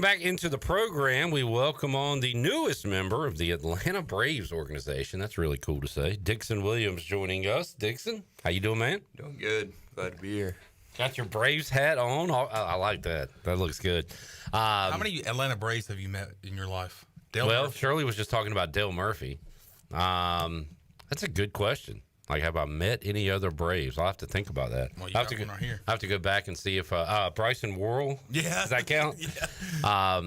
back into the program. We welcome on the newest member of the Atlanta Braves organization. That's really cool to say. Dixon Williams joining us. Dixon, how you doing, man? Doing good. Glad to be here. Got your Braves hat on. I like that. That looks good. How many Atlanta Braves have you met in your life? Dale Murphy? Shirley was just talking about Dale Murphy. That's a good question. Like, have I met any other Braves? I'll have to think about that. Well, I have to go back and see if Bryson Worrell. Yeah, does that count? Yeah.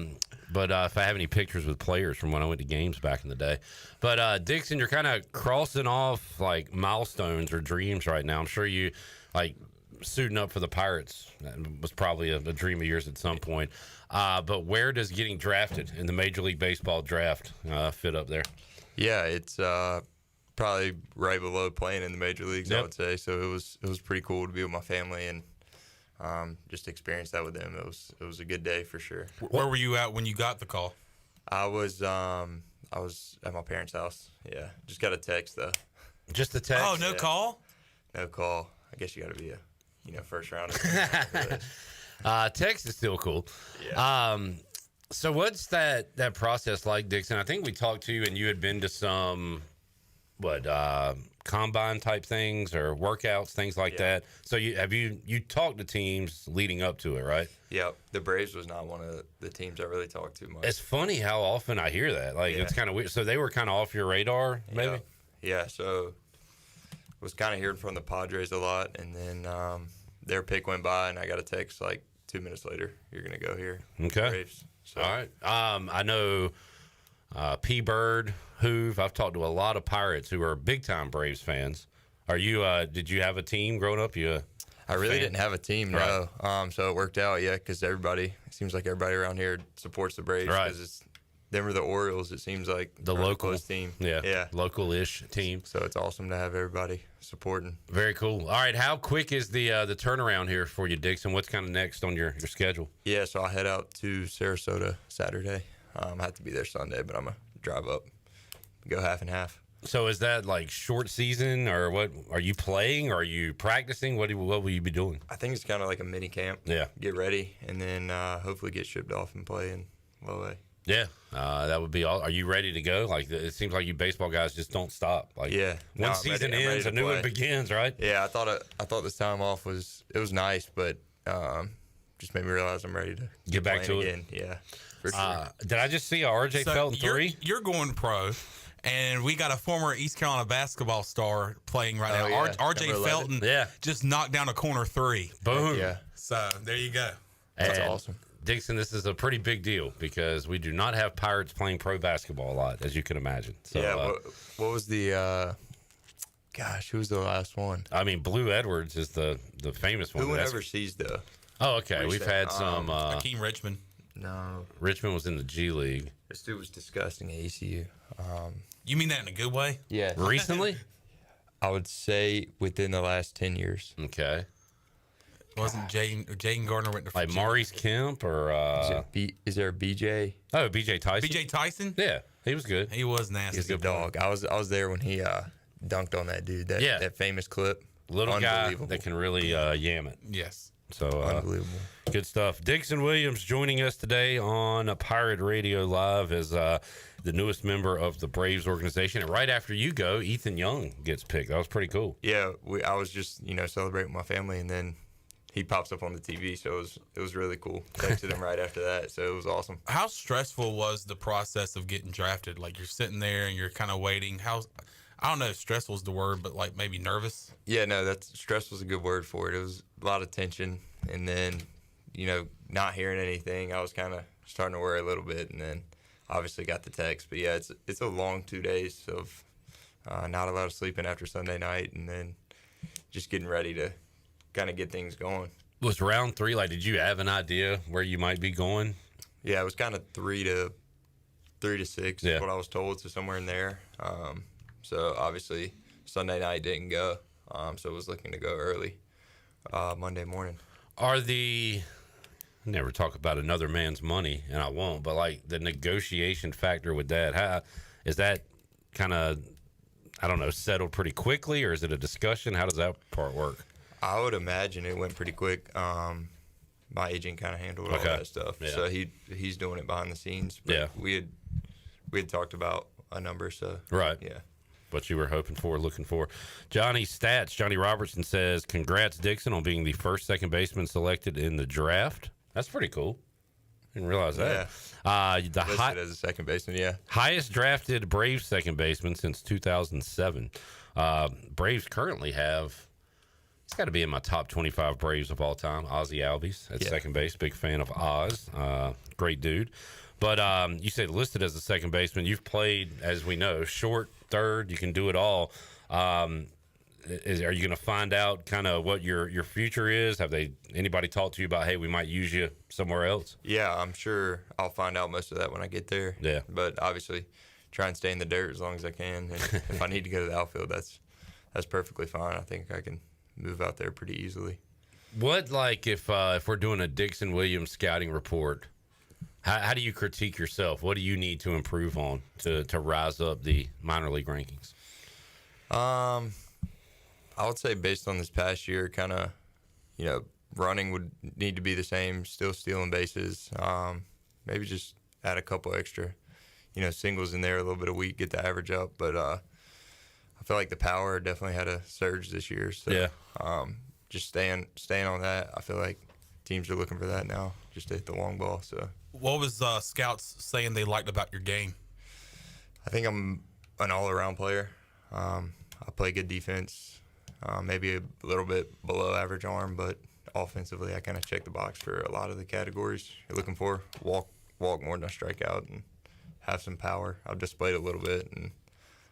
But if I have any pictures with players from when I went to games back in the day. But Dixon, you're kind of crossing off like milestones or dreams right now. I'm sure you like suiting up for the Pirates was probably a dream of yours at some point. But where does getting drafted in the Major League Baseball draft fit up there? Yeah, it's probably right below playing in the major leagues. Yep. I would say so. It was pretty cool to be with my family and just experience that with them. It was a good day for sure. Where were you at when you got the call? I was at my parents' house. Yeah, just got a text though. Just a text. Oh, no call. No call. I guess you got to be a first rounder. Text is still cool. Yeah. So what's that process like, Dixon? I think we talked to you and you had been to some combine type things or workouts, things like that. So you talked to teams leading up to it, right? Yeah, the Braves was not one of the teams I really talked to much. It's funny how often I hear that. Like, it's kind of weird. So they were kind of off your radar, maybe? Yeah, so was kind of hearing from the Padres a lot, and then their pick went by, and I got a text like 2 minutes later, you're going to go here. Okay. Braves. So. All right. I know P. Bird, Hoove. I've talked to a lot of Pirates who are big-time Braves fans. Are you? Did you have a team growing up? I really didn't have a team, no. Right. So it worked out, because it seems like everybody around here supports the Braves because it's them or the Orioles. It seems like the local team, local-ish team. So it's awesome to have everybody supporting. Very cool. All right, how quick is the turnaround here for you, Dixon? What's kind of next on your schedule? Yeah, so I head out to Sarasota Saturday. I have to be there Sunday, but I'm gonna drive up, go half and half. So is that like short season, or what? Are you playing? Or are you practicing? What will you be doing? I think it's kind of like a mini camp. Yeah. Get ready, and then hopefully get shipped off and play in Low A. Yeah, that would be all. Are you ready to go? Like, it seems like you baseball guys just don't stop. Like, one season ends, a new one begins, right? Yeah, I thought this time off was nice, but just made me realize I'm ready to get back to again. Yeah, for sure. Did I just see a RJ Felton 3? You're going pro, and we got a former East Carolina basketball star playing right now. Yeah. RJ Felton just knocked down a corner 3. Boom. Yeah. So there you go. That's awesome. Dixon, this is a pretty big deal because we do not have Pirates playing pro basketball a lot, as you can imagine. So, what was the who was the last one? I mean, Blue Edwards is the famous one. Who went overseas, though? Oh, okay. We've had some. Hakeem Richmond. No. Richmond was in the G League. This dude was disgusting at ECU. You mean that in a good way? Yeah. Recently? I would say within the last 10 years. Okay. Wasn't Jaden Gardner went to like Maurice Kemp or is there a BJ? Oh, BJ Tyson. BJ Tyson? Yeah, he was good. He was nasty. He's a good dog. I was there when he dunked on that dude. That famous clip. Little guy that can really yam it. Yes. So unbelievable. Good stuff. Dixon Williams joining us today on Pirate Radio Live as the newest member of the Braves organization. And right after you go, Ethan Young gets picked. That was pretty cool. Yeah, I was just celebrating with my family, and then he pops up on the TV, so it was really cool. Texted him right after that, so it was awesome. How stressful was the process of getting drafted? Like, you're sitting there and you're kind of waiting. I don't know if stressful is the word, but like maybe nervous? Yeah, no, stress was a good word for it. It was a lot of tension, and then, not hearing anything, I was kind of starting to worry a little bit, and then obviously got the text. But yeah, it's a long 2 days of not a lot of sleeping after Sunday night, and then just getting ready to kind of get things going. Was round 3, like, did you have an idea where you might be going? Yeah, it was kind of 3 to 6 is what I was told, so somewhere in there. So obviously Sunday night didn't go, so I was looking to go early Monday morning. Never talk about another man's money, and I won't, but like the negotiation factor with that, how is that kind of, I don't know, settled pretty quickly, or is it a discussion? How does that part work? I would imagine it went pretty quick. my agent kind of handled all that stuff. Yeah. So he's doing it behind the scenes. But Yeah. we had talked about a number. So Right. yeah. What you were hoping for, looking for. Johnny Robertson says, "Congrats, Dixon, on being the first second baseman selected in the draft." That's pretty cool. Didn't realize that. The Listed as a second baseman, yeah. highest drafted Braves second baseman since 2007. Braves currently have. It's got to be in my top 25 Braves of all time. Ozzie Albies at second base. Big fan of Oz. Great dude. But you said listed as a second baseman. You've played, as we know, short, third. You can do it all. Are you going to find out kind of what your future is? Have anybody talked to you about, hey, we might use you somewhere else? Yeah, I'm sure I'll find out most of that when I get there. Yeah. But obviously, try and stay in the dirt as long as I can. And if I need to go to the outfield, that's perfectly fine. I think I can move out there pretty easily. What, like, if we're doing a Dixon Williams scouting report, how do you critique yourself? What do you need to improve on to rise up the minor league rankings? I would say based on this past year, kind of, running would need to be the same, still stealing bases. Maybe just add a couple extra, singles in there, a little bit of weak, get the average up. But I feel like the power definitely had a surge this year. So Yeah. just staying on that. I feel like teams are looking for that now, just to hit the long ball. So What was scouts saying they liked about your game? I think I'm an all-around player. I play good defense, maybe a little bit below average arm, but offensively I kind of check the box for a lot of the categories you're looking for. Walk more than I strike out, and have some power. I've displayed a little bit, and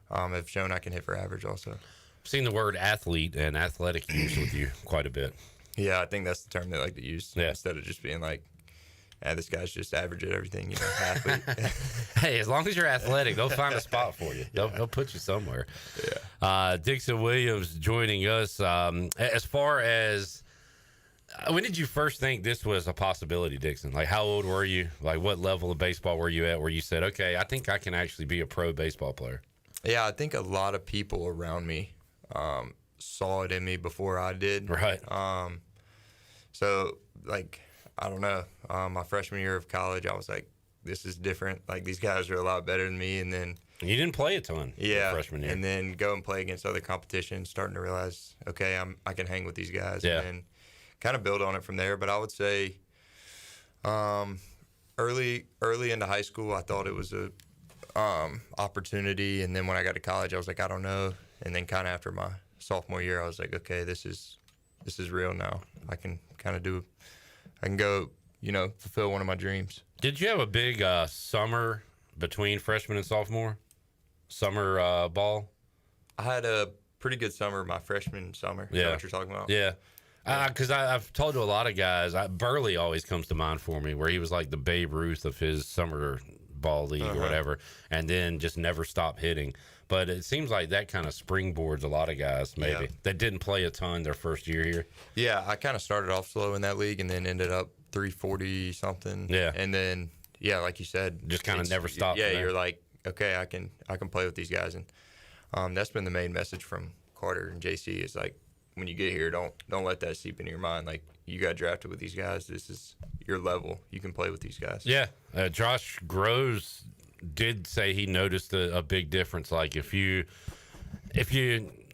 have shown I can hit for average also. I've seen the word athlete and athletic used with you quite a bit. Yeah, I think that's the term they like to use instead of just being like, this guy's just average at everything, athlete. Hey, as long as you're athletic, they'll find a spot for you. They'll put you somewhere. Yeah. Dixon Williams joining us. As far as when did you first think this was a possibility, Dixon? Like, how old were you? Like, what level of baseball were you at where you said, okay, I think I can actually be a pro baseball player? Yeah, I think a lot of people around me saw it in me before I did. Right. So, like, I don't know. My freshman year of college, I was like, this is different. Like, these guys are a lot better than me. And then You didn't play a ton your freshman year. And then go and play against other competition, starting to realize, okay, I can hang with these guys. Yeah. And then kind of build on it from there. But I would say early into high school, I thought it was a opportunity. And then when I got to college, I was like, I don't know. And then kind of after my sophomore year, I was like, okay, this is real now. I can go, fulfill one of my dreams. Did you have a big summer between freshman and sophomore? Summer ball? I had a pretty good summer my freshman summer. Is that what you're talking about? Yeah. Because I've told to a lot of guys, Burley always comes to mind for me, where he was like the Babe Ruth of his summer ball league or whatever, and then just never stopped hitting. But it seems like that kind of springboards a lot of guys, maybe, that didn't play a ton their first year here. Yeah, I kind of started off slow in that league and then ended up 340 something. Yeah. And then, like you said, Just kind of never stopped. Yeah, you're like, okay, I can play with these guys. And that's been the main message from Carter and JC is like, when you get here, don't let that seep into your mind. Like, you got drafted with these guys. This is your level. You can play with these guys. Yeah. Josh Groves did say he noticed a big difference. Like, if you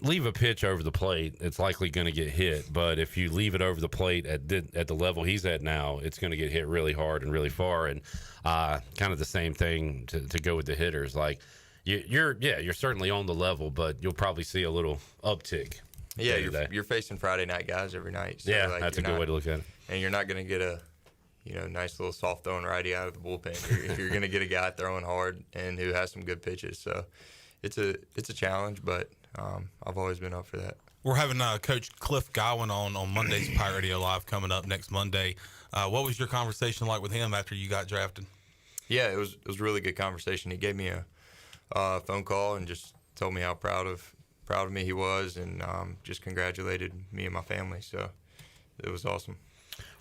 leave a pitch over the plate, it's likely going to get hit. But if you leave it over the plate at the level he's at now, it's going to get hit really hard and really far. And kind of the same thing to go with the hitters. Like, you're certainly on the level, but you'll probably see a little uptick. Yeah, you're facing Friday night guys every night. So yeah, that's a good way to look at it. And you're not going to get a nice little soft throwing righty out of the bullpen. You're going to get a guy throwing hard and who has some good pitches. So it's a challenge, but I've always been up for that. We're having Coach Cliff Gowan on Monday's Pirate Radio Live coming up next Monday. What was your conversation like with him after you got drafted? Yeah, it was a really good conversation. He gave me a phone call and just told me how proud of me he was, and just congratulated me and my family. So it was awesome.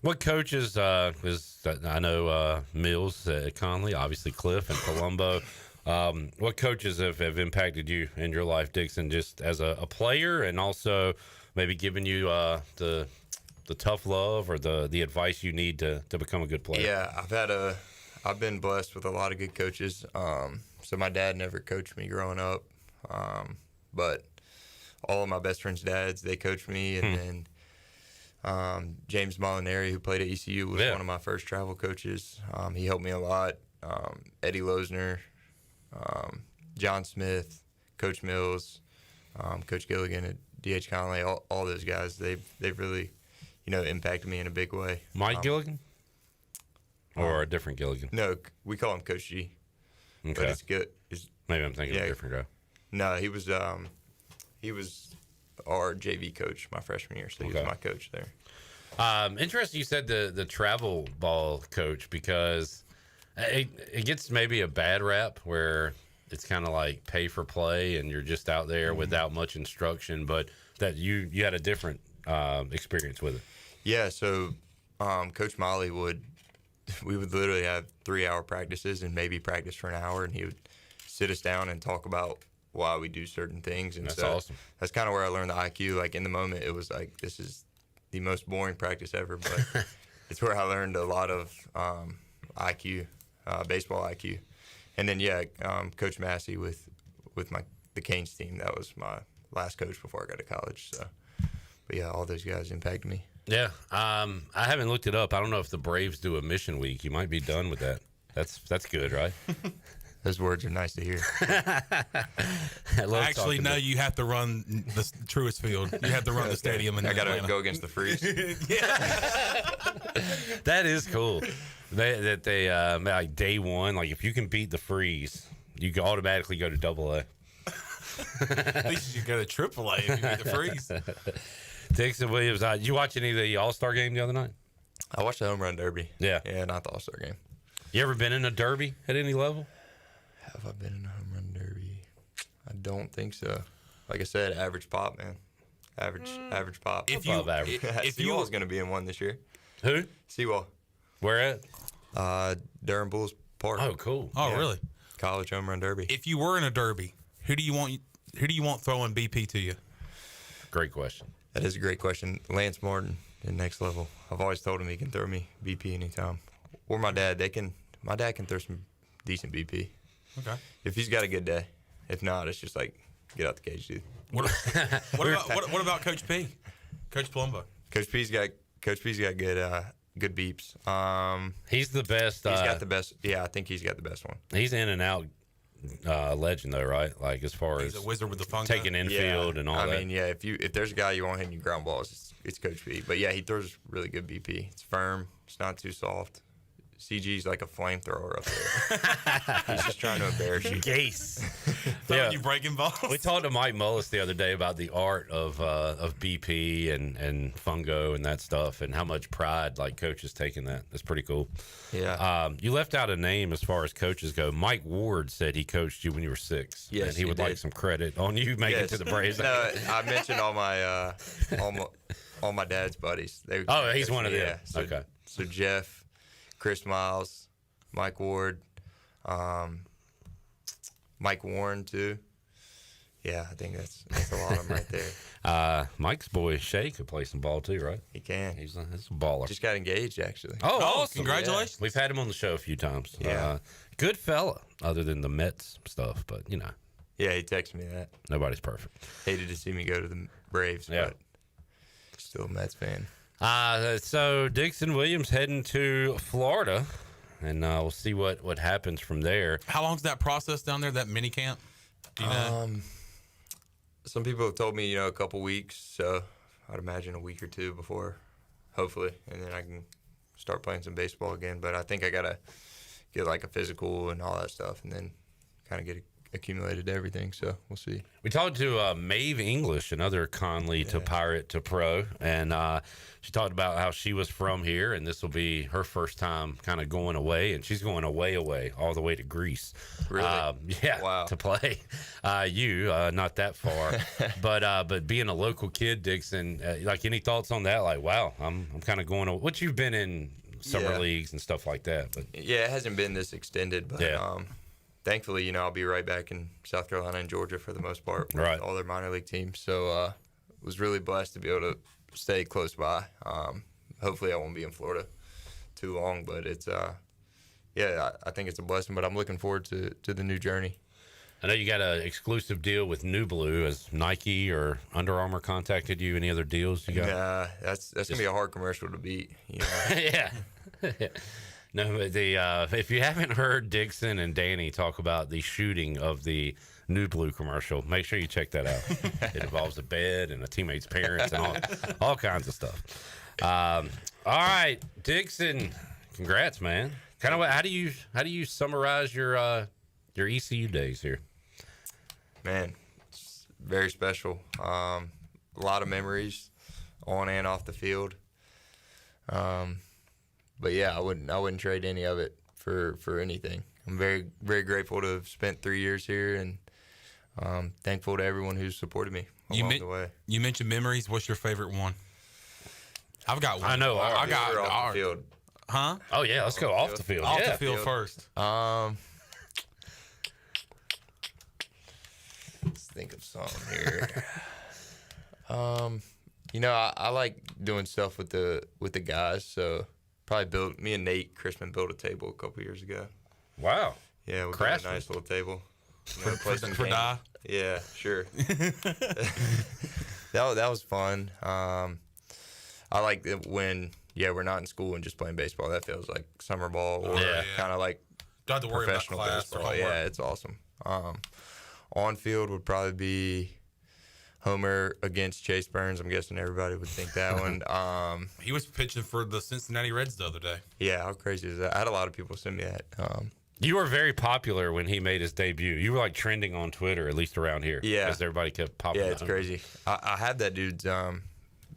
What coaches, I know Mills at Conley, obviously Cliff and Colombo. What coaches have impacted you in your life, Dixon, just as a player, and also maybe giving you the the tough love or the advice you need to become a good player? Yeah, I've been blessed with a lot of good coaches. So my dad never coached me growing up, but all of my best friends' dads, they coached me, and then James Molinari, who played at ECU, was one of my first travel coaches. He helped me a lot. Eddie Losner, John Smith, Coach Mills, Coach Gilligan at D.H. Conley, all those guys, they've really, impacted me in a big way. Mike Gilligan? Or a different Gilligan? No, we call him Coach G. Okay. But it's good. Maybe I'm thinking of a different guy. No, he was our JV coach my freshman year, so he was my coach there. Interesting you said the travel ball coach, because it gets maybe a bad rap where it's kind of like pay for play and you're just out there without much instruction, but that you had a different experience with it. Yeah, so Coach Molly we would literally have 3-hour practices and maybe practice for an hour, and he would sit us down and talk about why we do certain things. And that's so awesome. That's kind of where I learned the IQ. Like, in the moment, it was like, this is the most boring practice ever, but it's where I learned a lot of IQ, baseball IQ. And then, Coach Massey with the Canes team, that was my last coach before I got to college. So, but yeah, all those guys impacted me. Yeah, I haven't looked it up. I don't know if the Braves do a mission week. You might be done with that. That's good, right? Those words are nice to hear. Actually, no, you have to run the Truist Field. You have to run the stadium. I got to go against the Freeze. That is cool. They like day one, like if you can beat the Freeze, you can automatically go to AA. At least you go to AAA if you beat the Freeze. Dixon Williams, did you watch any of the All-Star game the other night? I watched the Home Run Derby. Yeah, not the All-Star game. You ever been in a derby at any level? Have I been in a Home Run Derby? I don't think so. Like I said, average pop, man. Average pop. Above average. If you was going to be in one this year. Who? Seawall. Where at? Durham Bulls Park. Oh, cool. Oh, yeah. Really? College Home Run Derby. If you were in a derby, who do you want throwing BP to you? Great question. That is a great question. Lance Martin in Next Level. I've always told him he can throw me BP anytime. Or my dad. My dad can throw some decent BP. Okay. If he's got a good day. If not, it's just like, get out the cage, dude. What about Coach P? Coach Palumbo? Coach P's got good beeps. He's the best. He's got the best. Yeah, I think he's got the best one. He's in and out legend though, right? Like as far He's as a wizard with the fungo. taking infield and all that. I mean, yeah, if there's a guy you want hitting you ground balls, it's Coach P. But yeah, he throws really good BP. It's firm. It's not too soft. CG's like a flamethrower up there. He's just trying to embarrass you. Gase. Throwing you breaking balls. We talked to Mike Mullis the other day about the art of BP and fungo and that stuff, and how much pride like coaches take in that. That's pretty cool. Yeah. You left out a name as far as coaches go. Mike Ward said he coached you when you were 6. Yes, and he would like some credit on you making it to the Braves. No, I mentioned all my dad's buddies. He's one of them. Yeah. So, okay. So Jeff, Chris Miles, Mike Ward, Mike Warren too. Yeah, I think that's a lot of them right there. Mike's boy Shay could play some ball too, right? He can. He's a baller. Just got engaged actually. Oh, awesome! Congratulations. Yeah. We've had him on the show a few times. Yeah, good fella. Other than the Mets stuff, but Yeah, he texted me that. Nobody's perfect. Hated to see me go to the Braves, but still a Mets fan. So Dixon Williams heading to Florida, and we'll see what happens from there. How long's that process down there? That mini camp? Do you know? Some people have told me a couple weeks, so I'd imagine a week or two before, hopefully, and then I can start playing some baseball again. But I think I gotta get like a physical and all that stuff, and then kind of get accumulated to everything. So we'll see. We talked to Maeve English, another Conley to Pirate to Pro, and she talked about how she was from here, and this will be her first time kind of going away, and she's going away all the way to Greece. Really? Wow. To play. Not that far, but being a local kid, Dixon, like any thoughts on that? Like, wow, I'm kind of going. What you've been in summer leagues and stuff like that, but yeah, it hasn't been this extended, but thankfully, I'll be right back in South Carolina and Georgia for the most part with all their minor league teams. So was really blessed to be able to stay close by. Hopefully, I won't be in Florida too long, but it's I think it's a blessing. But I'm looking forward to the new journey. I know you got an exclusive deal with New Blue. Has Nike or Under Armour contacted you? Any other deals you got? Nah, that's gonna be a hard commercial to beat. You know? Yeah. No, but if you haven't heard Dixon and Danny talk about the shooting of the New Blue commercial, make sure you check that out. It involves a bed and a teammate's parents and all kinds of stuff. All right, Dixon, congrats, man. Kind of how do you summarize your ECU days here? Man, it's very special. A lot of memories on and off the field. But yeah, I wouldn't trade any of it for anything. I'm very, very grateful to have spent 3 years here, and thankful to everyone who's supported me along the way. You mentioned memories. What's your favorite one? I've got one. I know. I got off the field. Huh? Oh yeah, let's go off the field. Off Yeah. the field first. Let's think of something here. I like doing stuff with the guys, so probably me and Nate Chrisman built a table a couple years ago. Wow. Yeah, we built Craftsman. a nice little table. For Die? Yeah, sure. that was fun. I like it when we're not in school and just playing baseball. That feels like summer ball or kind of like Don't have to worry about professional class or baseball. homework. Yeah, it's awesome. On field would probably be Homer against Chase Burns. I'm guessing everybody would think that one. He was pitching for the Cincinnati Reds the other day. Yeah, how crazy is that? I had a lot of people send me that. You were very popular when he made his debut. You were like trending on Twitter, at least around here. Yeah. Because everybody kept popping Yeah, up. it's crazy. I have that dude's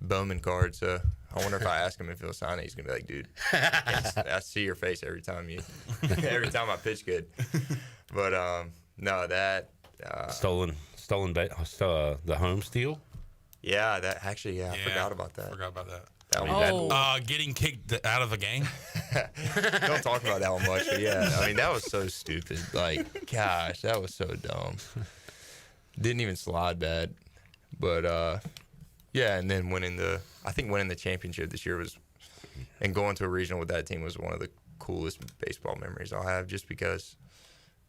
Bowman card, so I wonder if I ask him if he'll sign it. He's gonna be like, "Dude, I see your face every time I pitch good." But no, that Stolen the home steal. yeah, that actually I forgot about that. Forgot about that. That one, Getting kicked out of a game. don't talk about that one much, but yeah, I mean that was so stupid. Like, gosh, that was so dumb. Didn't even slide bad, but yeah, and then winning the championship this year and going to a regional with that team was one of the coolest baseball memories I'll have, just because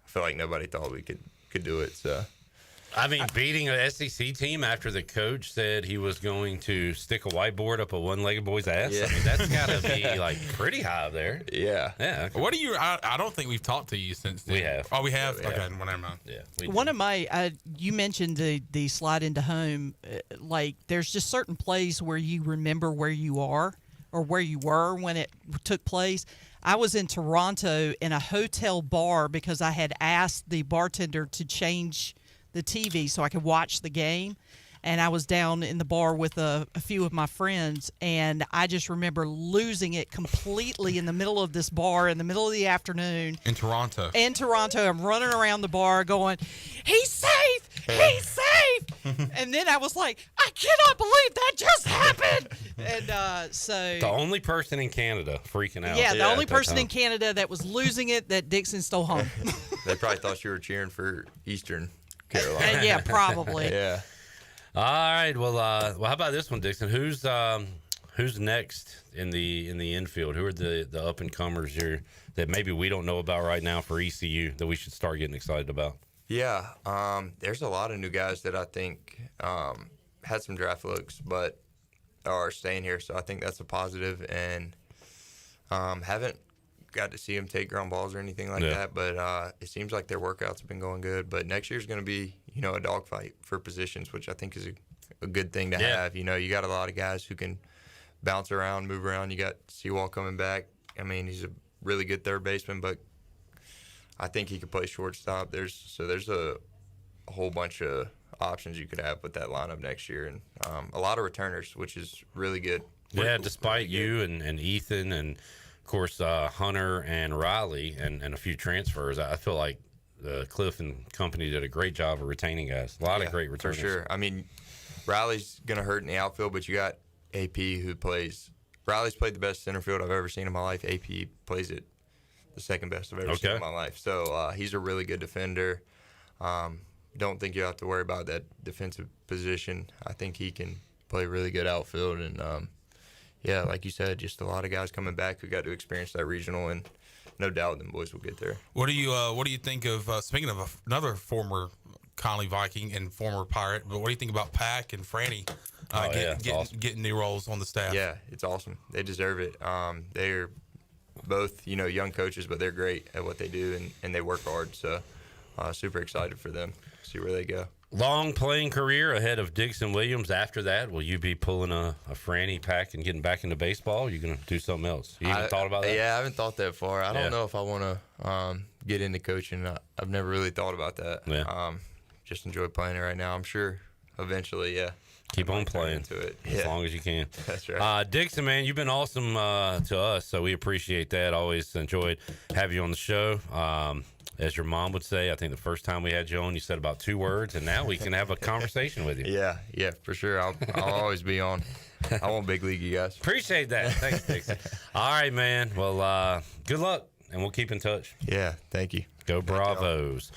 I feel like nobody thought we could do it. So I mean, beating an SEC team after the coach said he was going to stick a whiteboard up a one-legged boy's ass. Yeah. I mean, that's got to be like pretty high up there. yeah, Yeah. What do you? I don't think we've talked to you since then. We have. Oh, we have. Yeah, we Okay, have. well, never mind. Yeah. One of my, you mentioned the slide into home. Like, there's just certain plays where you remember where you are or where you were when it took place. I was in Toronto in a hotel bar because I had asked the bartender to change the TV so I could watch the game. And I was down in the bar with a few of my friends, and I just remember losing it completely in the middle of this bar in the middle of the afternoon. In Toronto. In Toronto, I'm running around the bar going, "He's safe! He's safe!" And then I was like, "I cannot believe that just happened!" And so, The only person in Canada freaking out. yeah, the only at that person time. in Canada that was losing it that Dixon stole home. they probably thought you were cheering for Eastern Carolina. And yeah, probably. Yeah. All right. Well, how about this one, Dixon? Who's next in the infield? Who are the up and comers here that maybe we don't know about right now for ECU that we should start getting excited about? Yeah, there's a lot of new guys that I think had some draft looks, but are staying here. So I think that's a positive, and haven't got to see them take ground balls or anything like that. But it seems like their workouts have been going good. But next year's going to be, a dogfight for positions, which I think is a good thing to have. You got a lot of guys who can bounce around, move around. You got Seawall coming back. I mean, he's a really good third baseman, but I think he could play shortstop. There's a whole bunch of options you could have with that lineup next year, and a lot of returners, which is really good. Yeah, despite you and Ethan and, of course, Hunter and Riley and a few transfers, I feel like Cliff and company did a great job of retaining guys. A lot of great returners. For sure. I mean, Riley's going to hurt in the outfield, but you got AP who plays – Riley's played the best center field I've ever seen in my life. AP plays it the second best I've ever seen in my life. So he's a really good defender. Don't think you have to worry about that defensive position. I think he can play really good outfield, and yeah, like you said, just a lot of guys coming back who got to experience that regional, and no doubt them boys will get there. What do you think of speaking of another former Conley Viking and former Pirate? But what do you think about Pack and Franny getting new roles on the staff? Yeah, it's awesome. They deserve it. They're both young coaches, but they're great at what they do, and they work hard. So super excited for them. See where they go. Long playing career ahead of Dixon Williams. After that, will you be pulling a Franny Pack and getting back into baseball? Or are you going to do something else? You even thought about that? Yeah, I haven't thought that far. I don't know if I want to get into coaching. I've never really thought about that. Yeah. Just enjoy playing it right now. I'm sure eventually, yeah. Keep on playing to it as long as you can. That's right. Dixon, man, you've been awesome to us, so we appreciate that. Always enjoyed having you on the show. As your mom would say, I think the first time we had you on, you said about 2 words, and now we can have a conversation with you. Yeah, for sure. I'll always be on. I want big league, you guys. Appreciate that. Thanks, Dixon. All right, man. Well, good luck, and we'll keep in touch. Yeah, thank you. Go Bravos.